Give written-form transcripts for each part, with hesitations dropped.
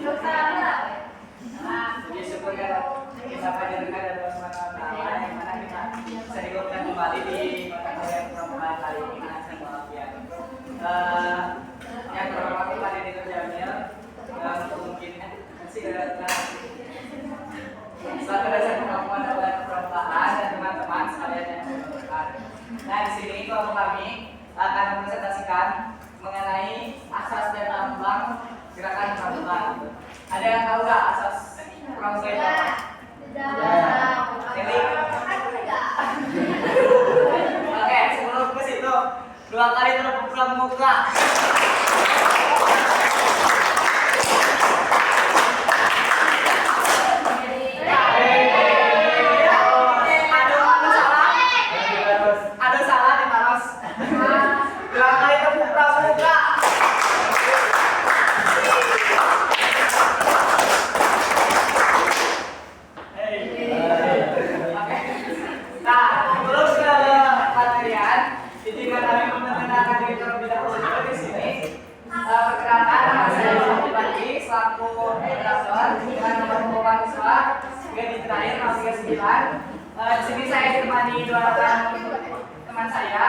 Jadi syukur kita panjangkan dan bersemangat yang mana kita bisa dilakukan kembali di mata yang perempuan kali ini dengan sebuah ya. Yang pertama itu Pak Deddy Jamil mungkin sih satu dasar kemampuan dalam perempuan dan teman-teman sekalian yang membutuhkan. Nah di sini kelompok kami akan mempresentasikan mengenai asas dan lambang gerakan pramuka. Ada yang tahu nggak asas pramuka itu apa? Jadi, oke, sebelum ke situ, 2 kali tepuk pramuka. Ada salah di Maros. 2 kali tepuk pramuka. Di sini saya ditemani 2 rekan teman saya.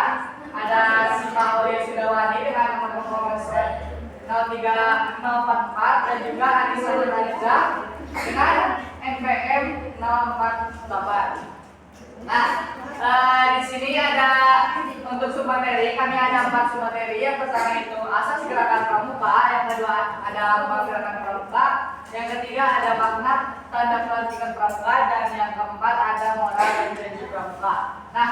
Ada si Pak Olia Sudawani dengan nomor 03044 dan juga Anissa Nurhaliza dengan NPM 048. Nah, di sini ada untuk submateri, kami ada 4 submateri. Yang pertama itu asas gerakan pramuka, yang kedua ada lambang gerakan pramuka, yang ketiga ada makna tanda pelantikan pramuka, dan yang keempat ada moral dan prinsip pramuka. Nah,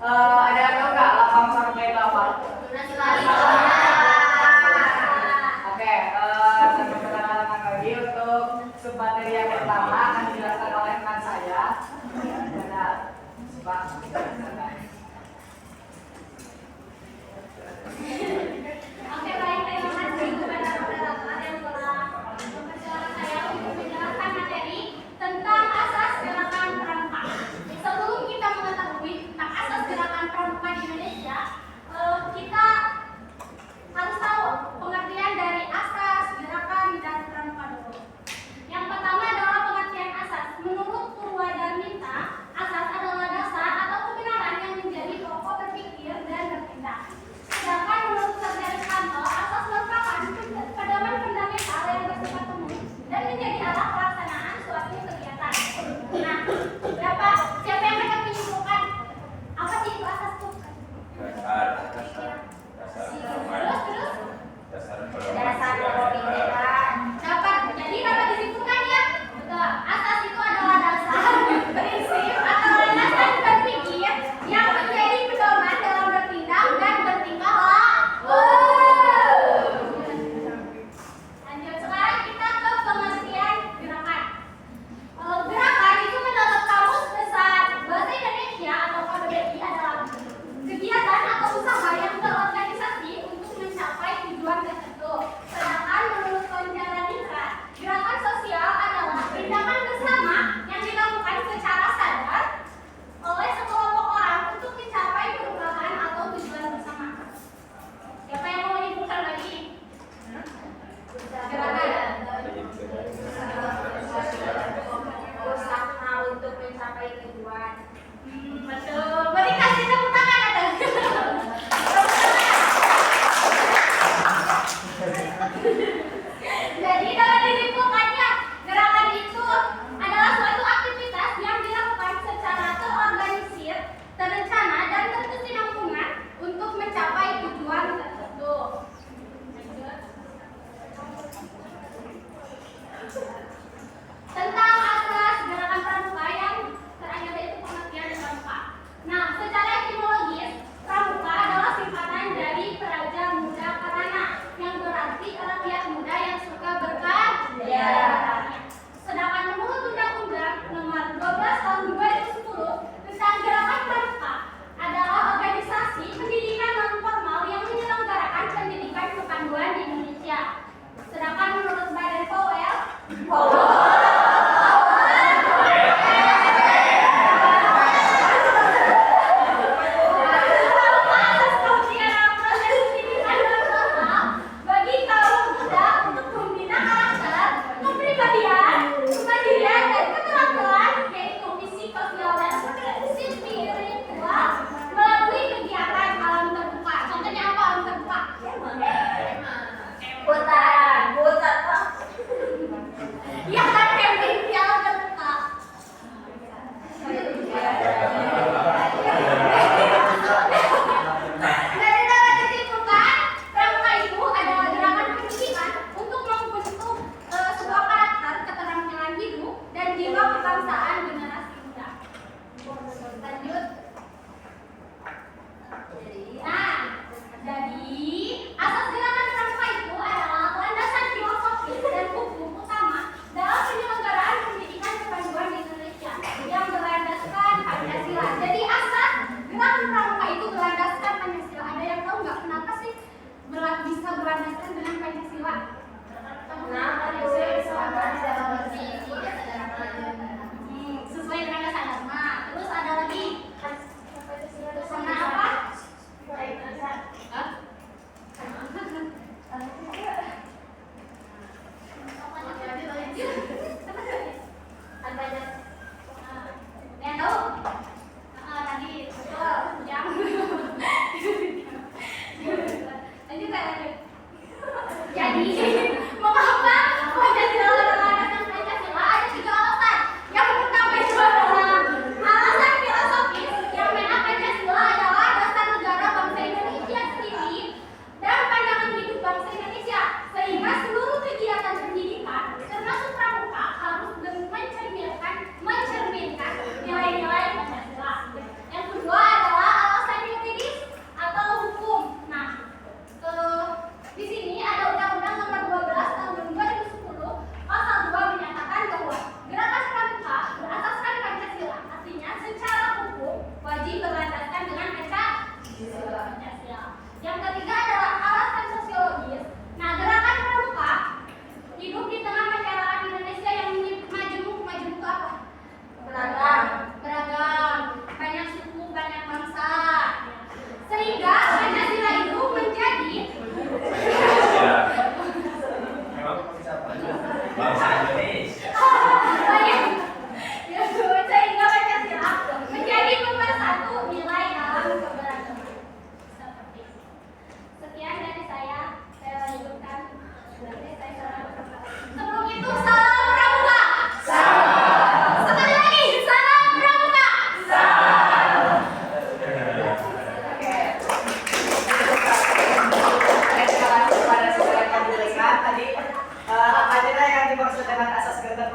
ada yang tahu nggak lambang pramuka itu apa? Oke, sampai kenalan lagi untuk submateri yang pertama akan dijelaskan oleh rekan saya. Ada Pak. Oke, baik, terima kasih kepada moderator yang telah mempersilahkan saya untuk menjelaskan materi tentang asas gerakan pramuka. Sebelum kita mengetahui tentang asas gerakan pramuka di Indonesia, kita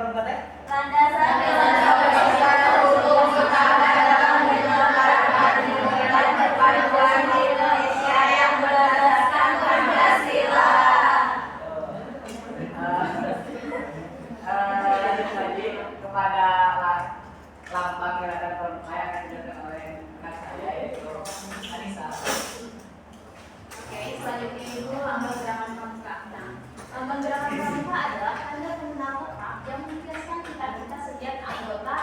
pramuka teh? Landasan negara hukum utama dalam penyelenggaraan pemerintahan perpaduan di Indonesia yang berdasarkan Pancasila. Lanjut lagi kepada lambang gerakan pramuka yang akan dijelaskan oleh rekan saya yaitu Anissa. Oke, selanjutnya itu lambang gerakan pramuka. Nah, lambang gerakan pramuka adalah tanda pengenal tetap yang menghiaskan cita-cita setiap anggota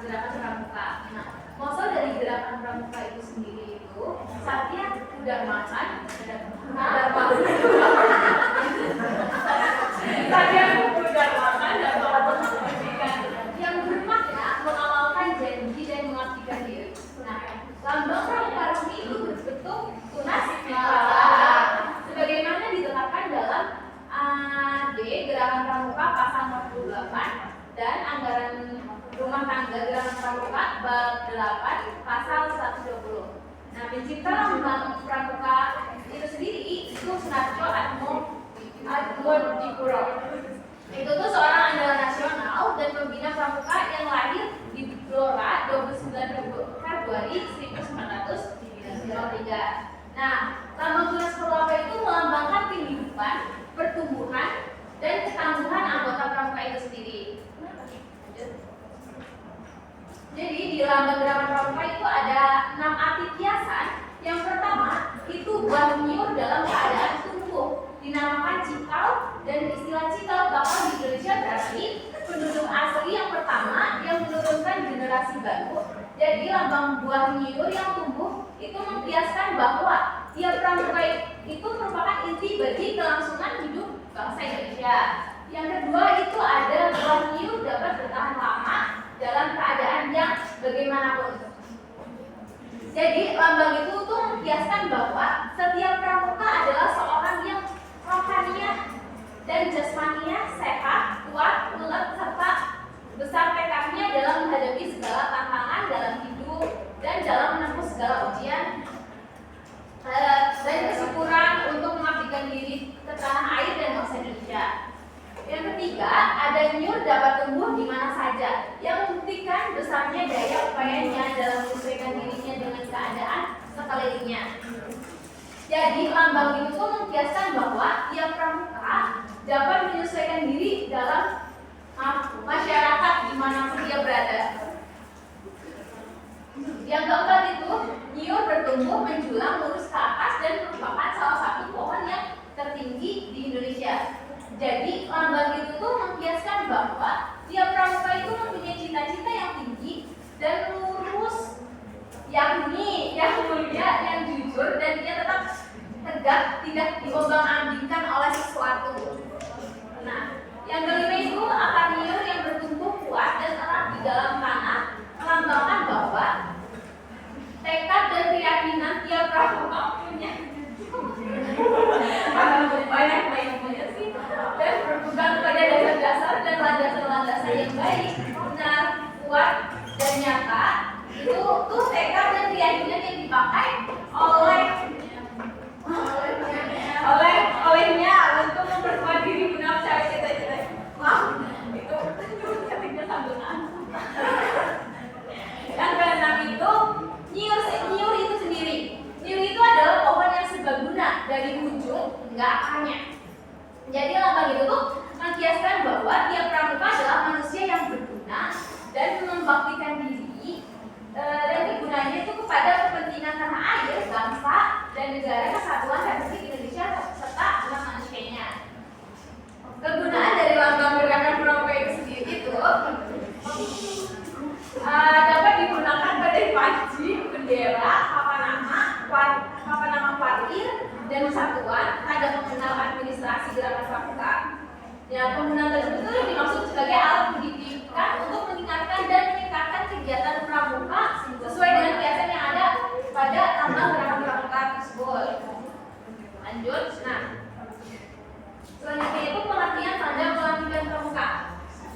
gerakan pramuka. Nah, maksud dari gerakan pramuka itu sendiri itu Satya Kudarmasan dan Bapak Pendidikan yang bermakna mengamalkan janji dan mengabdikan diri. Nah, lambang pramuka resmi itu berbentuk tunas sebagaimana ditetapkan dalam AD Gerakan Pramuka pasal 48 dan anggaran rumah tangga Gerakan Pramuka bab 8 pasal 120. Nah, pencipta lambang pramuka itu sendiri itu Sunarjo Atmodipuro. Itu tuh seorang andalan nasional dan pembina pramuka yang lahir di Blora 29 Februari 1993. Nah, lambang tunas pramuka itu melambangkan kehidupan, pertumbuhan, dan ketangguhan anggota pramuka itu sendiri. Jadi di lambang gerakan pramuka itu ada 6 arti kiasan. Yang pertama itu buah nyur dalam keadaan tumbuh, dinamakan cikal, dan istilah cikal bakal di Indonesia berarti penduduk asli yang pertama yang menurunkan generasi baru. Jadi lambang buah nyur yang tumbuh itu membiaskan bahwa tiap pramuka itu merupakan inti bagi kelangsungan hidup bangsa Indonesia. Yang kedua itu ada buah nyur dapat bertahan lama dalam keadaan yang bagaimanapun. Jadi lambang itu tuh mengkiaskan bahwa setiap pramuka adalah seorang yang rohaninya dan jasmaninya sehat, kuat, ulet, serta besar tekadnya dalam menghadapi segala tantangan dalam hidup dan dalam menempuh segala ujian dan kesyukuran untuk mengabdikan diri ke tanah air dan bangsa Indonesia. Yang ketiga, ada nyur dapat tumbuh di mana saja, yang membuktikan besarnya daya upayanya dalam menyesuaikan dirinya dengan keadaan sekelilingnya. Jadi lambang itu tuh mengkiaskan bahwa tiap pramuka dapat menyesuaikan diri dalam masyarakat dimanapun dia berada. Yang keempat itu, nyur bertumbuh menjulang lurus ke atas dan merupakan salah satu pohon yang tertinggi di Indonesia. Jadi lambang itu tuh mengkiaskan bahwa tiap pramuka itu mempunyai cita-cita yang tinggi dan lurus, yakni yang mulia, yang jujur, dan dia tetap tegak, tidak diombang-ambingkan oleh sesuatu. Nah, yang kelima itu akar nyur yang bertumbuh kuat dan erat di dalam tanah melambangkan bahwa tekad dan keyakinan tiap pramuka punya banyak sih, dan berpegang pada dasar-dasar dan landasan-landasan yang baik, benar, kuat, dan nyata. Itu tuh tekad dan keyakinan yang dipakai olehnya untuk memperkuat diri guna mencapai cita-cita. Maaf, itu ketika sambungan. Yang keenam itu nyur itu sendiri. Nyur itu adalah pohon yang serbaguna dari ujung hingga akarnya. Jadi lambang itu tuh mengkiaskan bahwa tiap pramuka adalah manusia yang berguna dan membaktikan diri dan kegunaannya itu kepada kepentingan tanah air, bangsa, dan negara kesatuan Republik Indonesia serta umat manusianya. Kegunaan dari lambang gerakan pramuka itu sendiri itu dapat digunakan pada panji, bendera, papan nama parkir, dan satuan, tanda pengenal administrasi gerakan pramuka. Ya, penggunaan tersebut itu dimaksud sebagai alat pendidikan untuk meningkatkan dan meningkatkan kegiatan pramuka sesuai dengan kiasan yang ada pada lambang gerakan pramuka tersebut. Lanjut, nah, selanjutnya itu pengertian tanda pelantikan pramuka.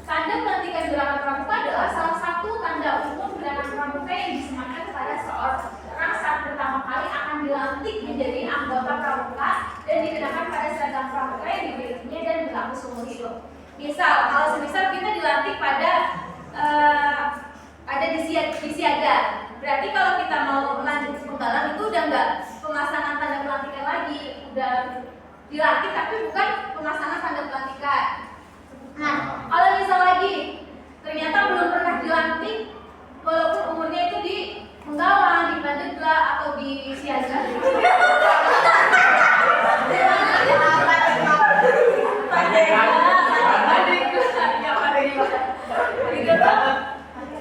Tanda pelantikan gerakan pramuka adalah salah satu tanda umum gerakan pramuka yang disematkan kepada seorang saat pertama kali akan dilantik menjadi anggota pramuka dan dikenakan pada seragam pramuka yang dimilikinya dan berlaku seumur hidup. Misal, kalau semisal kita dilantik pada ada di siaga, berarti kalau kita mau lanjut ke penggalan itu udah nggak pemasangan tanda pelantikan lagi, udah dilantik tapi bukan pemasangan tanda pelantikan. Nah, kalau misal lagi ternyata belum pernah dilantik, walaupun umurnya itu di penggalan, di pandeglang atau di siaga.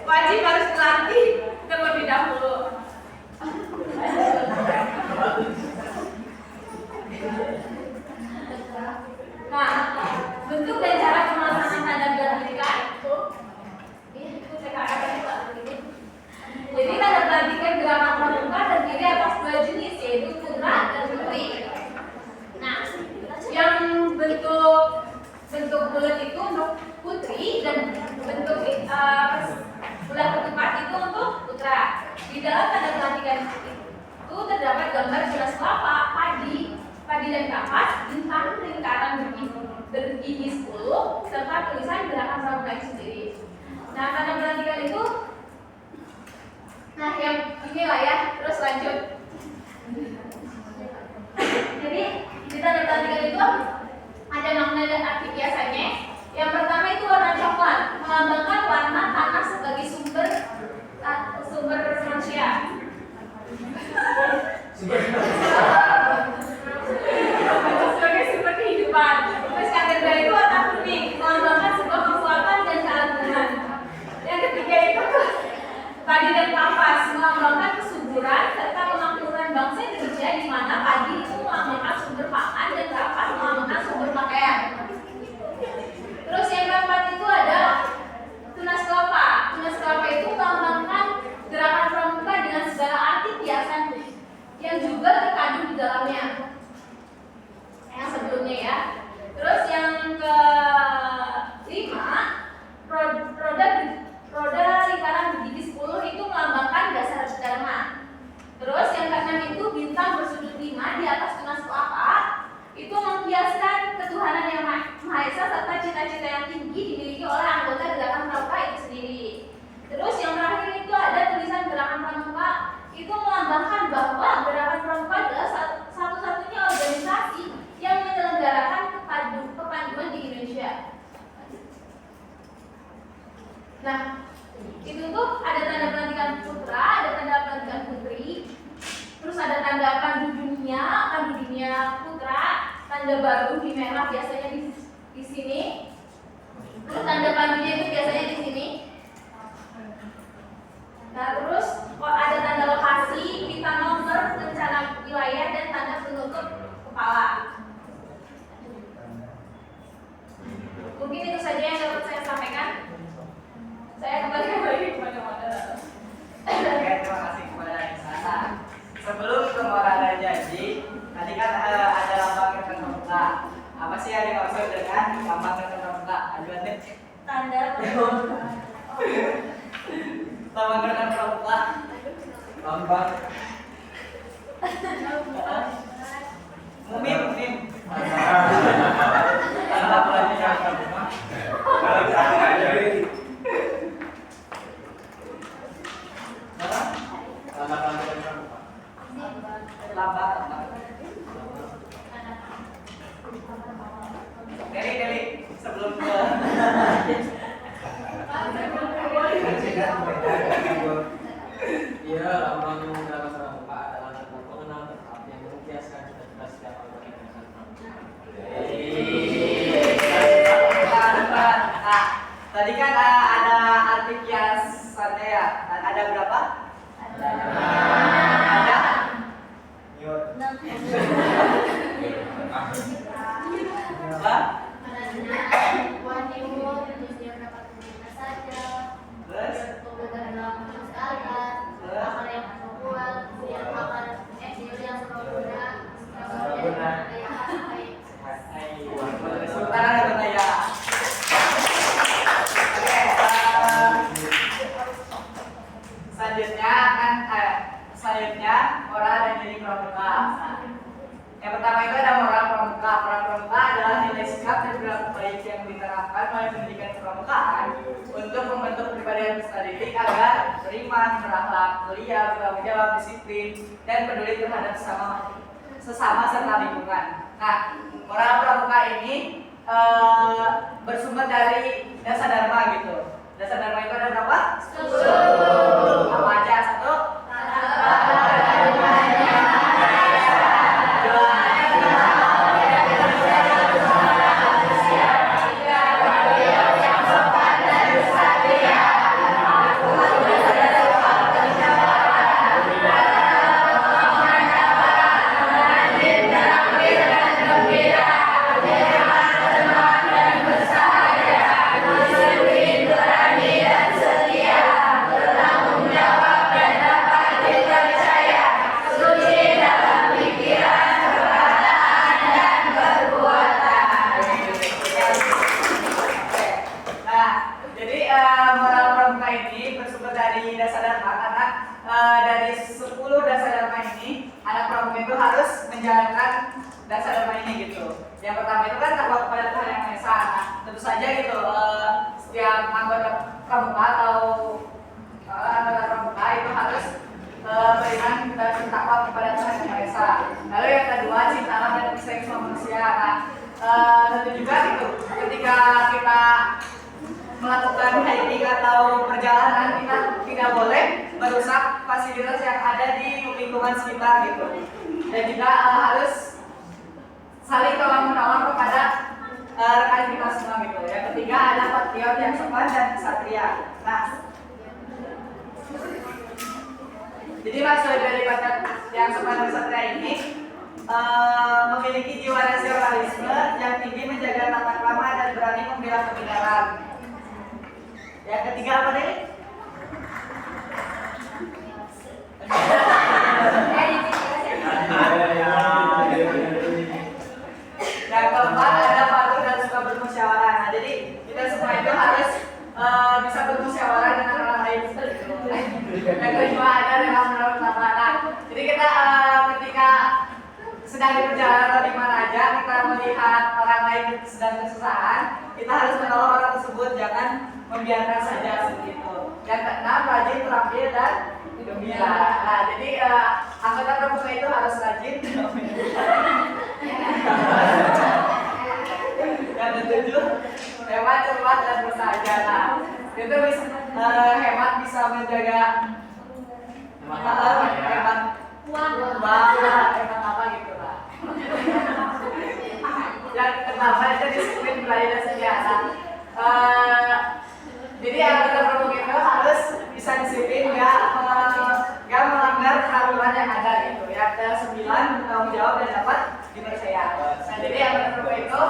Wajib harus dilatih terlebih dahulu. Nah, bentuk dan cara pemasangan tanda pelantikan itu jadi tanda pelantikan gerakan pramuka terdiri atas dua jenis, yaitu putra dan putri. Nah, yang bentuk bulat itu untuk putri dan bentuk bulat ketupat itu untuk putra. Di dalam tanda pelantikan itu terdapat gambar gelas kelapa, padi dan kapas, bintang lingkaran bergigi 10 serta tulisan gerakan pramuka itu sendiri. Nah, tanda pelantikan itu, nah yang inilah ya, terus lanjut. Jadi di tanda pelantikan itu ada makna dan arti biasanya. Yang pertama itu warna coklat, melambangkan warna tanah sebagai sumber manusia. Sebagai sumber kehidupan. Terus yang kedua itu warna kuning, melambangkan sebuah kekuatan dan keagungan. Yang ketiga itu padi dan kapas, melambangkan kesuburan serta kemakmuran bangsa Indonesia, di mana padi itu melambangkan sumber pangan dan kapas melambangkan sumber pakaian. Terus yang keempat itu ada tunas kelapa. Tunas kelapa itu melambangkan gerakan pramuka dengan segala arti kiasan yang juga terkandung di dalamnya. Yang sebelumnya ya. Terus yang kelima, roda lingkaran bergigi 10 itu melambangkan dasar dharma. Terus yang keenam itu bintang bersudut 5 di atas tunas kelapa, itu menghiaskan ketuhanan yang Maha Esa serta cita-cita yang tinggi dimiliki oleh anggota gerakan pramuka itu sendiri. Terus yang terakhir itu ada tulisan gerakan pramuka, itu melambangkan bahwa gerakan pramuka adalah satu-satunya organisasi yang menyelenggarakan kepanduan di Indonesia. Nah, itu tuh ada tanda pelantikan putra, ada tanda pelantikan putri, terus ada tanda pandu dunia putra, tanda baru di merah biasanya di sini, terus tanda pandunya itu biasanya di sini. Nah, terus ada tanda lokasi, pita nomor, rencana wilayah, dan tanda penutup kepala. Mungkin itu saja yang dapat saya sampaikan. Saya kembali kepada moderator. Oke, terima kasih kepada Isana. Sebelum ke Morada Janji, tadi kan ada lambang gerakan pramuka. Apa sih yang dimaksud dengan lambang gerakan pramuka? Ajuan deh. Tanda Lambang gerakan pramuka. Lambang. Mumim. Tanda pelantikan pramuka. Deli, sebelum ke Iya, lambang gerakan pramuka adalah sebuah pengenal tetap yang menghiaskan cita-cita setiap anggota gerakan pramuka. Nah, tadi kan ada arti kiasannya ya. Ada berapa? Ada? Apa? Terus? Sebentar ada pertanyaan. Oke, pendidikan kepramukaan untuk membentuk pribadi yang peserta didik agar beriman, berakhlak, mulia, bertanggung jawab, disiplin, dan peduli terhadap sesama serta lingkungan. Nah, moral pramuka ini bersumber dari dasar dharma gitu. Dasar dharma itu ada berapa? 10. Apa aja? 1. Tentu juga gitu, ketika kita melakukan hiking atau perjalanan, kita tidak boleh merusak fasilitas yang ada di lingkungan sekitar gitu. Dan juga harus saling tolong-menolong kepada rekan kita semua gitu. Yang ketiga ada patriot yang sopan dan ksatria. Nah, jadi maksud dari patriot yang sopan dan ksatria ini memiliki jiwa nasionalisme yang tinggi, menjaga tata krama dan berani membela kebenaran. Yang ketiga apa deh? Yang keempat ada patuh dan suka bermusyawarah. Nah, jadi kita semua itu harus bisa bermusyawarah dengan orang lain. Yang kelima ada rela menolong sama anak. Jadi kita ketika sedang di perjalanan di mana aja kita melihat orang lain sedang kesusahan, kita harus menolong orang tersebut, jangan membiarkan saja seperti itu. Yang keenam, rajin, terampil, dan gembira. Nah, jadi anggota pramuka itu harus rajin. Yang ketujuh, hemat, cepat, dan bersahaja. Nah, itu bisa hemat bisa menjaga hemat hemat apa gitu lah. Yang pertama itu disiplin, berani, dan setia. Jadi anggota pramuka itu harus bisa disiplin, nggak melanggar peraturan yang ada gitu. Yang ke-9, bertanggung jawab dan dapat dipercaya. Nah, jadi anggota pramuka itu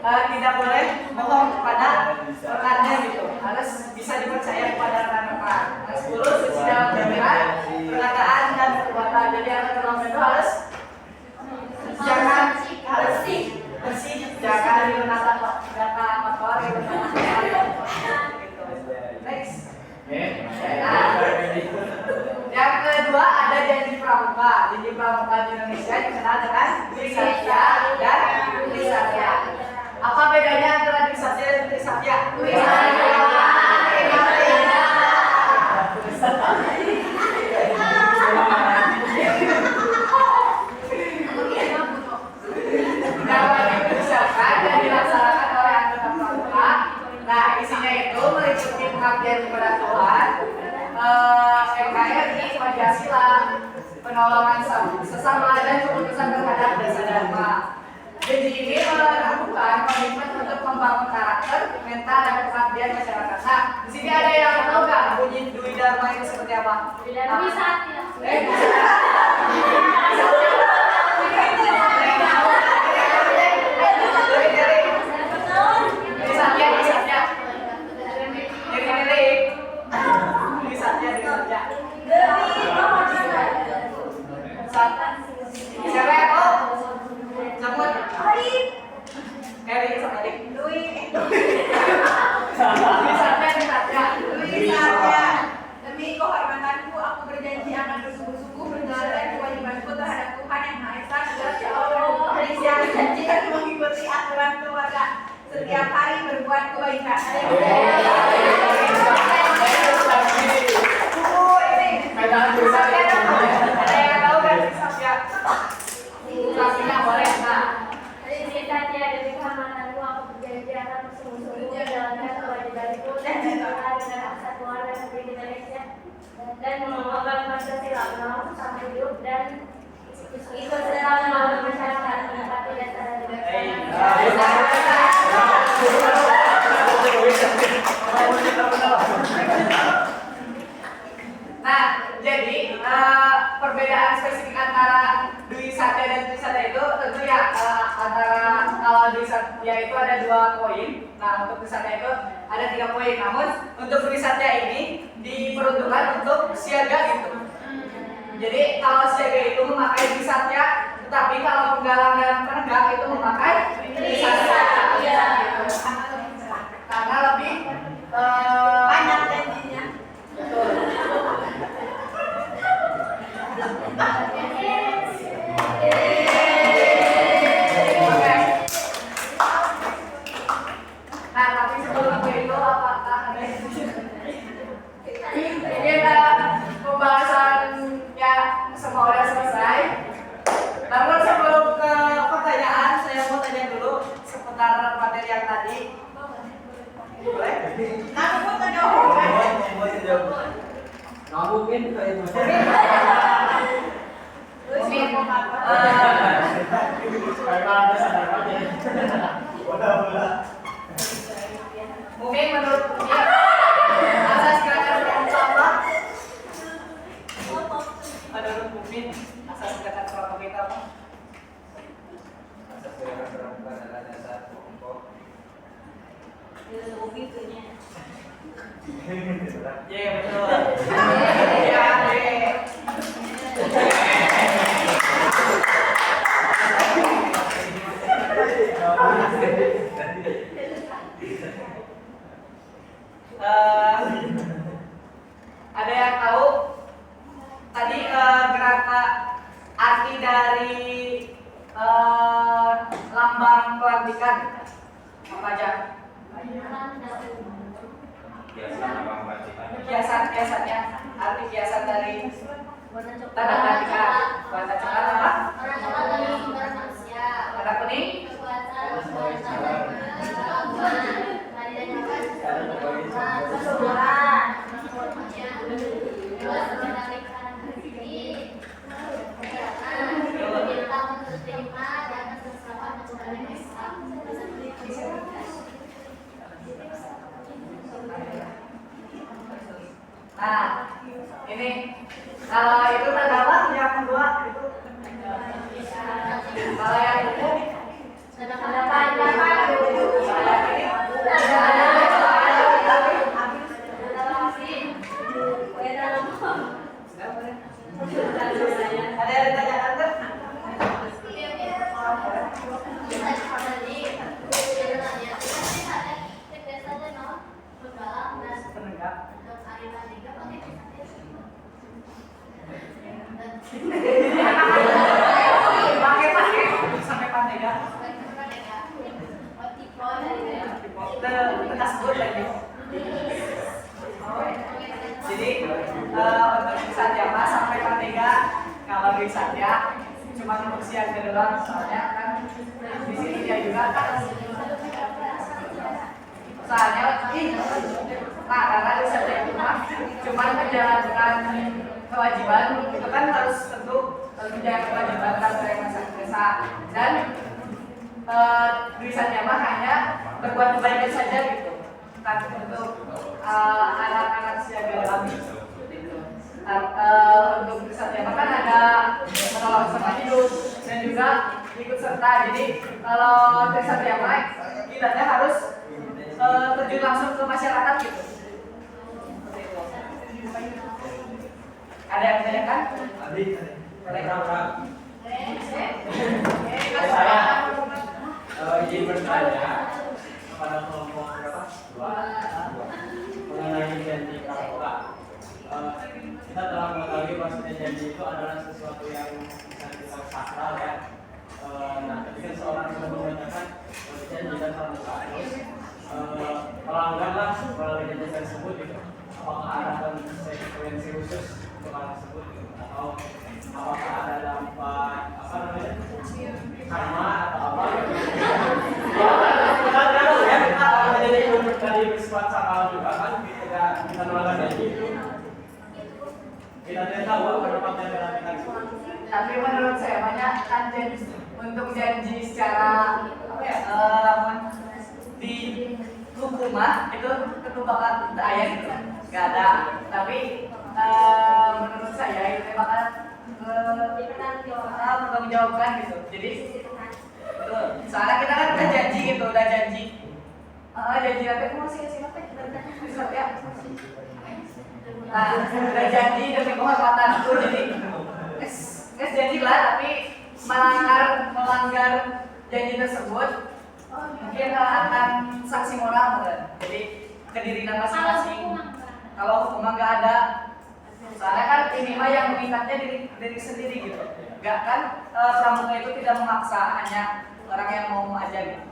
tidak boleh bohong kepada rekannya gitu, harus bisa dipercaya kepada rekan-rekan. Nah, 10, suci dalam pikiran, perkataan, dan perbuatan. Jadi anggota pramuka itu harus bersih, jangan digunakan data kotor gitu. Next. Nah, yang kedua ada janji pramuka. Janji pramuka di Indonesia dikenal dengan Trisatya dan Trisatya. Apa bedanya antara Trisatya dan Trisatya? Nah, isinya itu meliputi pengabdian kepada Tuhan, NKRI, Pancasila, penolongan sesama, dan keputusan terhadap dasar dharma. Janji ini melakukan komitmen untuk membangun karakter, mental, dan pengabdian masyarakat. Nah, di sini ada yang tahu nggak bunyi Dwi Dharma itu seperti apa? Dwi Dharma bisa ya. Demi kehormatanku, aku berjanji akan bersungguh-sungguh menjalankan kewajibanku terhadap Tuhan Yang Maha Esa segala Allah. Yang menjanjikan mengikuti aturan keluarga, setiap hari berbuat aku bagikan. Buku ini. Ada yang tahu kan Satya? Saksinya boleh. Nah, Satya demi keamanan aku berjanji akan bersungguh-sungguh menjalankan kewajibanku dan dengan kesatuan Republik Indonesia dan mengelola Pancasila melalui sampai hidup dan ikut serta membangun masyarakat menempati dasar Nah, jadi perbedaan spesifik antara Dwi Satya dan Tri Satya itu tentu ya antara kalau Dwi Satya itu ada 2 poin. Nah, untuk Tri Satya itu ada 3 poin. Namun untuk Tri Satya ini diperuntukkan untuk siaga gitu. Jadi kalau siaga itu memakai Dwi Satya, tetapi kalau penggalang dan penegak itu memakai Tri Satya. Gitu. Karena lebih Banyak janjinya. betul. Nah, tapi sebelum itu apakah ada mungkin pembahasannya semua udah selesai. Namun sebelum ke pertanyaan, saya mau tanya dulu seputar materi yang tadi. Boleh? Nah, aku tanya Nggak mungkin kayak itu. Mungkin mungkin menurut dia asas gerakan kelompok apa? Menurut mungkin asas gerakan kelompok itu apa? Asas gerakan kelompok adalah dasar kelompok. Iya betul. Iya. Ada yang tahu tadi gerakan arti dari lambang pelantikan apa aja? Kiasan-kiasannya, arti kiasan dari tanda pelantikan. Warna coklat apa? Warna kuning? Nah, ini kalau itu tanda apa? Yang kedua itu kalau yang itu ada yang ditanyakan nggak? Penegak. Pakai sampai penegak. Tegas sebut lagi. Jadi untuk Satya Mas sampai Pantega kalau di Satya cuma untuk siaga doang soalnya kan di sini dia juga soalnya nah karena di Satya itu mah cuma menjalankan kewajiban itu kan harus tentu menjalankan kewajiban dari masa desa dan di Satya mah hanya berbuat kebaikan saja gitu bukan untuk anak-anak siaga dalam gitu. Untuk Satya kan ada menolong sama hidup dan juga ikut serta. Jadi kalau dari Satya kita harus terjun langsung ke masyarakat gitu. Seperti itu. Ada yang ditanyakan? Boleh. Saya izin bertanya kepada kelompok berapa? 2 mengenai janji pramuka. Kita telah mengetahui bahwa janji itu adalah sesuatu yang bisa kita sakral ya. Nah, ketika seorang sudah mengatakan janji dan pramuka, terus melanggarlah melalui janji tersebut gitu. Apakah ada konsekuensi khusus untuk hal tersebut gitu? Atau apakah ada dampak apa namanya karma atau apa gitu? Kita tahu ya kita jadi untuk dari bersifat sakral juga kan kita melanggar janji itu kita tidak tahu apa dampaknya dalam kita. Tapi menurut saya banyak kan janji untuk janji secara apa ya di hukumah itu ketubakan ayat gitu nggak ada. Tapi menurut saya itu bakal menjawabkan gitu. Jadi betul. Soalnya kita kan udah janji gitu, udah janji. Janji nanti aku masih kasih nanti bisa ya. Nah, udah janji demi kehormatan itu jadi janji lah, tapi melanggar janji tersebut mungkin akan sanksi moral kan. Jadi kedirian masing-masing. Kalau hukuman nggak ada, soalnya kan ini mah yang mengikatnya diri sendiri gitu. Nggak kan pramuka itu tidak memaksa, hanya orang yang mau aja gitu.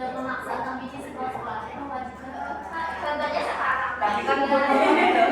Memaksa tapi di sekolah itu mewajibkan. Contohnya sekarang. Tapi kan hukumnya itu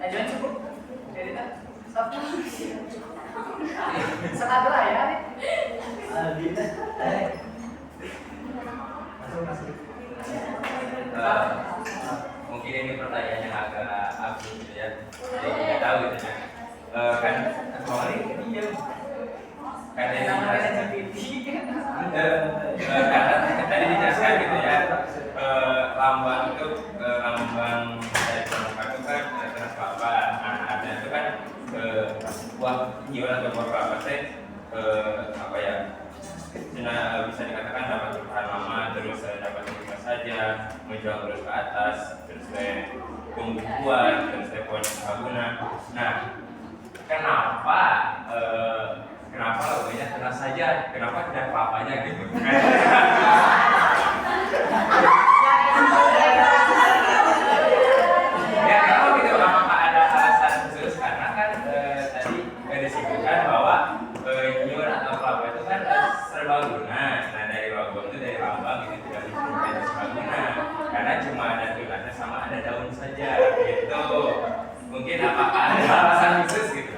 jangan cukup. Jadi kan satu lah ya. Mungkin ini pertanyaan yang agak absurd gitu ya. Jadi tidak tahu gitu ya. Kan kemarin diam. Karena tadi dijelaskan gitu ya. Lambang itu lambang dari pramuka itu kan keras kelapa. Nah, ada itu kan buah jiwa atau buah kelapa teh apa ya? Bisa dikatakan dapat bertahan lama, terus dapat terima saja, menjual terus ke atas, terus tumbuh kuat, terus pohon sabuna. Nah, kenapa lagunya tenang saja? Kenapa tidak apa-apanya gitu? Ya kalau gitu, apakah ada alasan khusus? Karena kan tadi disebutkan bahwa nyur atau kelapa itu kan serbaguna. Nah dari lambang itu dari lambang itu tidak menjadi serbaguna karena cuma ada tulannya sama ada daun saja gitu. Mungkin apakah ada alasan khusus gitu?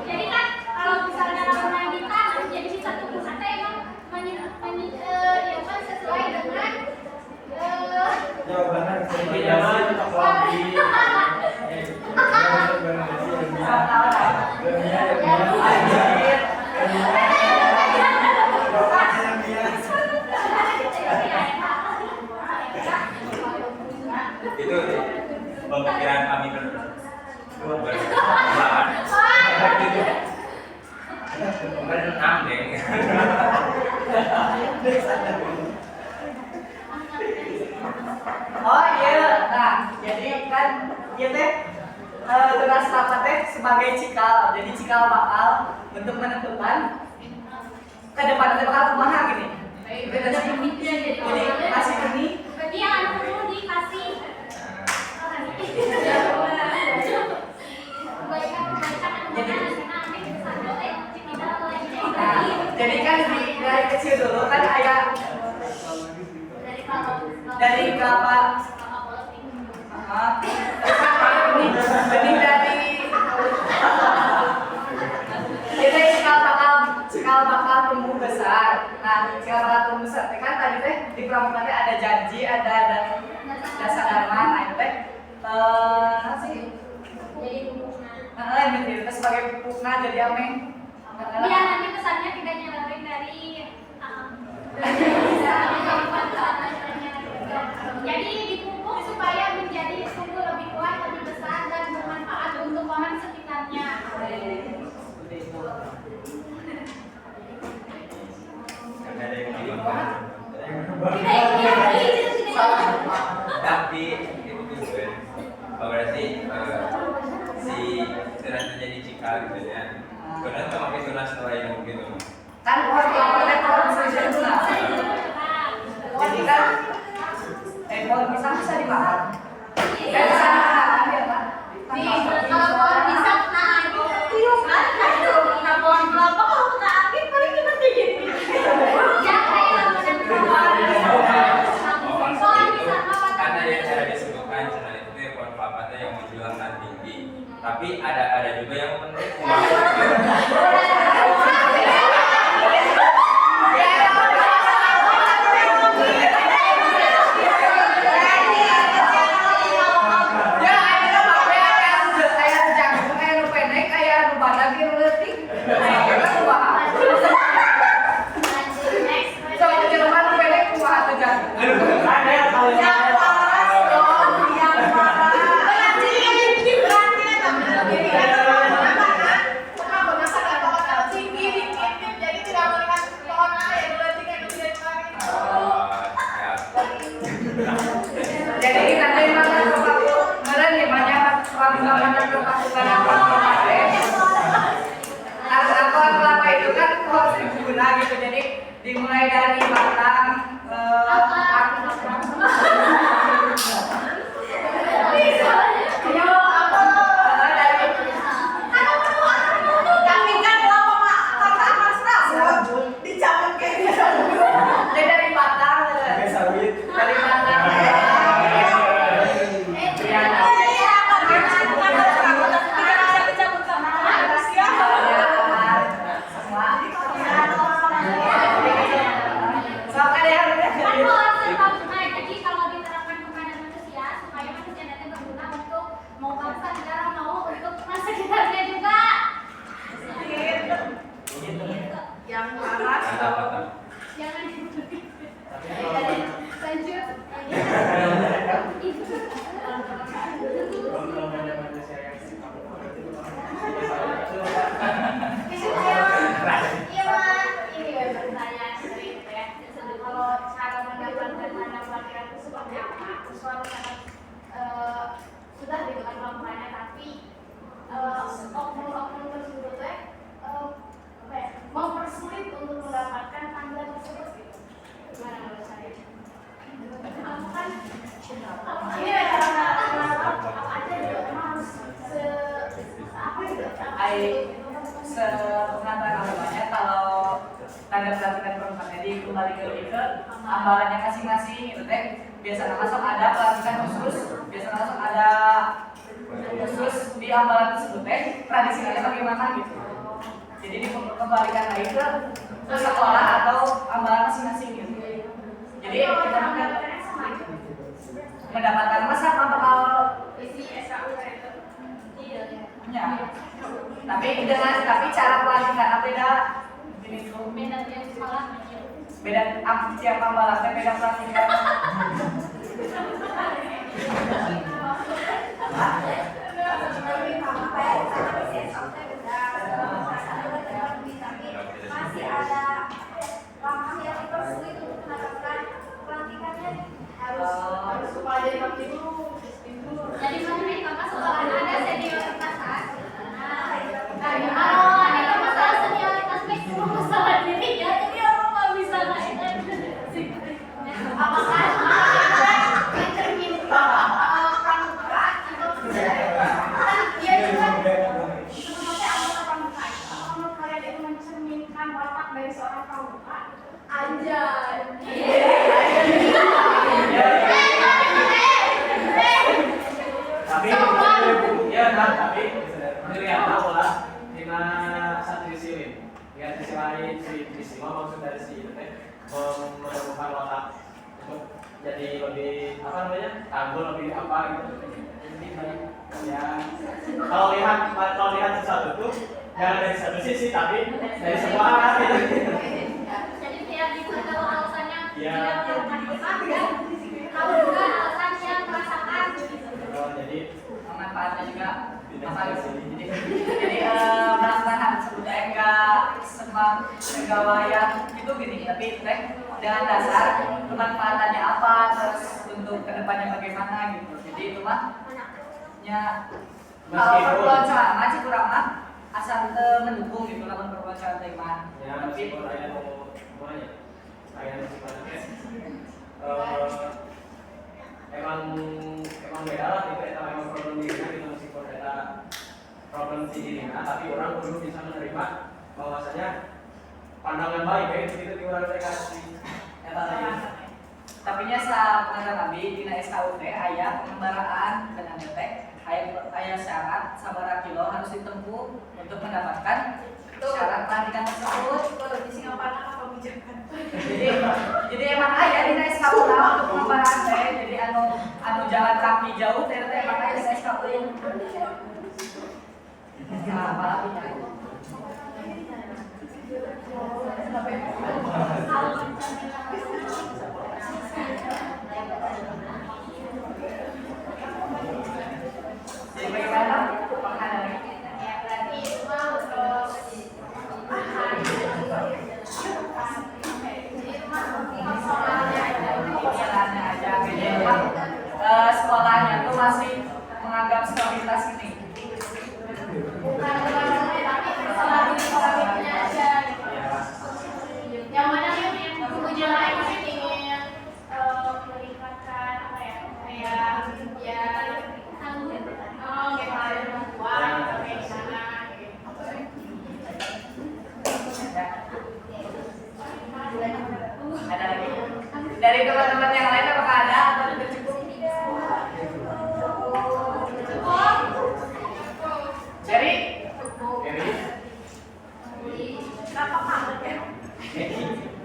Jadi kan kalau misalnya laporan di tanah, jadi bisa tumbuh kata emang sesuai dengan Itu pemikiran kami berbelahan. Berenam deh. Oh iya, nah jadi kan dia teh tugas apa teh sebagai cikal, jadi cikal bakal untuk menentukan ke depan nanti bakal kumaha gini. Jadi kasih ini. berarti yang anak perlu dikasih Jadi kan dari kecil dulu kan ayah dari kelapa pramuka teh ada janji, ada dasar dharma, nah itu teh sih Jadi pupukna. gitu sebagai pupukna jadi ameng. Biar nanti pesannya tidak nyalain dari jadi dipupuk supaya menjadi sumber lebih kuat, lebih besar dan bermanfaat untuk orang sekitarnya. Karena ada yang bilang tapi itu tuh berarti si tidak terjadi cikal gitu ya. Benar sama itu setelah yang begitu. Kan pohon solution tuna. Jadi kan pohon pisang bisa dimakan. Kayak bisa dimakan ya kan? Kalau pohon pisang kena angin, tiup kan? Nah pohon kelapa kalau kena angin paling kita dikit. Ya kayak lampunan pohon pisang apa? Kan ada yang cara disebutkan channel itu ya pohon kelapa yang menjulang dan tinggi. Tapi ada juga yang menarik. Dimulai dari batang Tapi kan lama mak kata Mas Rasul dicabut kayak gitu. dari batang dari batang Jadi kalau diterapkan kepada manusia supaya manusia nanti berguna untuk mau bangsa negara mau untuk masa sekitarnya juga. Yang panas Jangan lanjut. Iya Mak, ini pertanyaan dari itu ya. Kalau cara mendapatkan anak laki-laki itu seperti apa? Suatu sangat sudah diberikan pelakuannya, tapi oknum-oknum tersebut ya mempersulit untuk mendapatkan panggilan tersebut gitu. Gimana menurut saya? Kamu kan ini karena apa aja gitu, memang harus apa gitu? Sepengetahuan namanya kalau tanda pelatihan perempuannya dikembalikan ke ambalannya masing-masing gitu teh. Biasanya masuk ada pelatihan khusus, biasanya masuk ada khusus di ambalan tersebut teh. Tradisinya bagaimana gitu. Jadi dikembalikan lagi ke sekolah atau ambalan masing-masing gitu. Jadi kita mendapatkan masa apa bakal isi SKU itu. Iya. ya. Tapi cara pelatihan beda ini tuh Beda yang sekolah. beda tiap ambalannya beda pelatihan. Masih ada langkah yang dipersulit untuk mendapatkan pelatihannya harus supaya jadi waktu itu jadi mana nih kakak sekolah ada senioritas kan? Kalau itu masalah senioritas itu masalah diri ya, jadi orang nggak bisa naik apakah mencerminkan pramuka atau dia juga sebenarnya anggota pramuka. Menurut kalian itu mencerminkan watak dari seorang pramuka? Anjay. Tapi ya kan, tapi melihat tahu lah lima satu sisi lihat sisi lain si maksud dari si itu teh menemukan watak jadi lebih apa namanya, tanggul lebih apa gitu. Jadi ya kalau lihat sesuatu itu jangan dari satu sisi tapi dari semua arah gitu. Jadi biar bisa tahu alasannya Iya. tidak melakukan dosa dan tahu juga alasan yang merasakan. Jadi manfaatnya juga apa sini. jadi melaksanakan sebutnya enggak semak enggak wayang itu gini, tapi dengan dasar kemanfaatannya apa, terus untuk kedepannya bagaimana gitu. Jadi itu mah ya kalau perluan ceramah sih kurang mah asal mendukung gitu lah perluan ceramah iman. Ya meskipun saya mau semuanya saya sifatnya emang beda lah itu eta memang problem dirinya gitu, meskipun eta problem si dirinya tapi orang perlu bisa menerima bahwasanya pandangan baik ya itu di orang mereka si eta lagi. Tapi nya sa pengajar Nabi dina SKUT aya pengembaraan dengan detek aya syarat sabaraha kilo harus ditempuh untuk mendapatkan syarat pelantikan tersebut. Di Singapura apa bijakan? Jadi emang aya dina SKUT untuk pengembaraan teh. Jadi anu jalan kaki jauh teh emang aya dina SKUT. Nah, malah bicara. Jadi bagaimana makanan? Ya berarti itu mah untuk Jalannya aja, jadi emang sekolahnya tuh masih menganggap stabilitas ini. bukan tapi selalu selanjutnya aja gitu. Yang mana yang tujuan lain ingin meningkatkan apa ya, kayak ya kayak ada perempuan kayak di sana gitu. Ada lagi? Dari teman-teman yang lain apakah ada atau sudah cukup? Jadi, Kenapa kamu ya?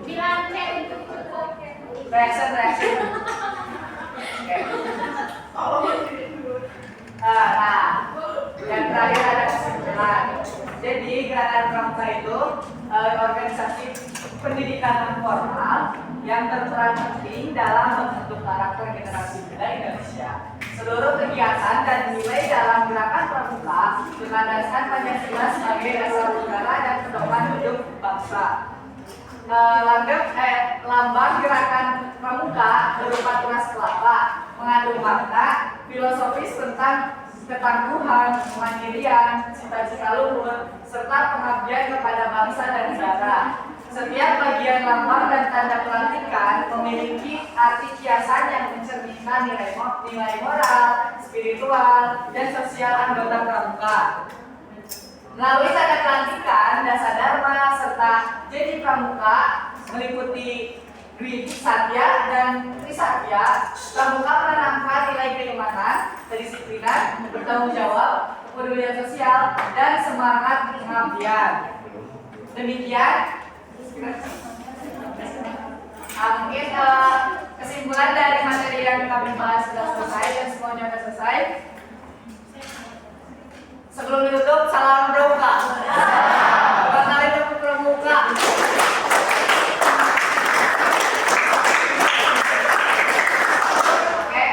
Bilang cek untuk cukup. reaction. Oke. Nah, yang terakhir ada kesimpulan. Jadi Gerakan Pramuka itu organisasi pendidikan non formal yang berperan penting dalam membentuk karakter generasi muda Indonesia. Seluruh kegiatan dan nilai dalam Gerakan Pramuka berlandaskan Pancasila sebagai dasar negara dan pedoman hidup bangsa. Lambang Gerakan Pramuka berupa tunas kelapa, mengandung makna filosofis tentang ketangguhan, kemandirian, cita-cita luhur, serta pengabdian kepada bangsa dan negara. Setiap bagian lambang dan tanda pelantikan memiliki arti kiasan yang mencerminkan nilai moral, spiritual, dan sosial anggota Pramuka. Melalui tanda pelantikan, Dasa Dharma, serta Janji Pramuka meliputi Dwi Satya dan Trisatya. Pramuka menanamkan nilai keimanan, kedisiplinan, bertanggung jawab, kepedulian sosial, dan semangat pengabdian. Demikian, mungkin kesimpulan dari materi yang kami bahas sudah selesai dan semuanya sudah selesai. Sebelum ditutup, salam pramuka. Barangkali tepuk pramuka. Oke,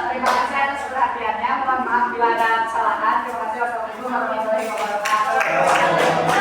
terima kasih atas perhatiannya. Mohon maaf bila ada kesalahan. Terima kasih. Wassalamualaikum warahmatullahi wabarakatuh.